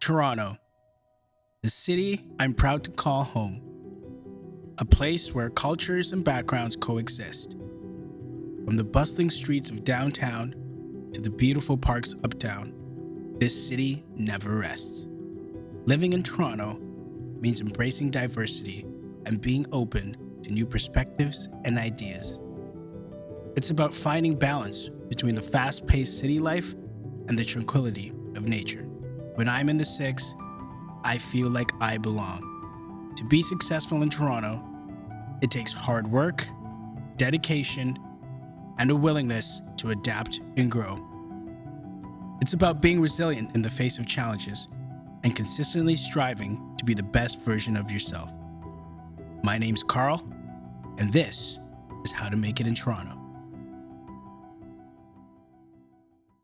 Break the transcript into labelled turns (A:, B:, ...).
A: Toronto, the city I'm proud to call home. A place where cultures and backgrounds coexist. From the bustling streets of downtown to the beautiful parks uptown, this city never rests. Living in Toronto means embracing diversity and being open to new perspectives and ideas. It's about finding balance between the fast-paced city life and the tranquility of nature. When I'm in the Six, I feel like I belong. To be successful in Toronto, it takes hard work, dedication, and a willingness to adapt and grow. It's about being resilient in the face of challenges and consistently striving to be the best version of yourself. My name's Carl, and this is How to Make It in Toronto.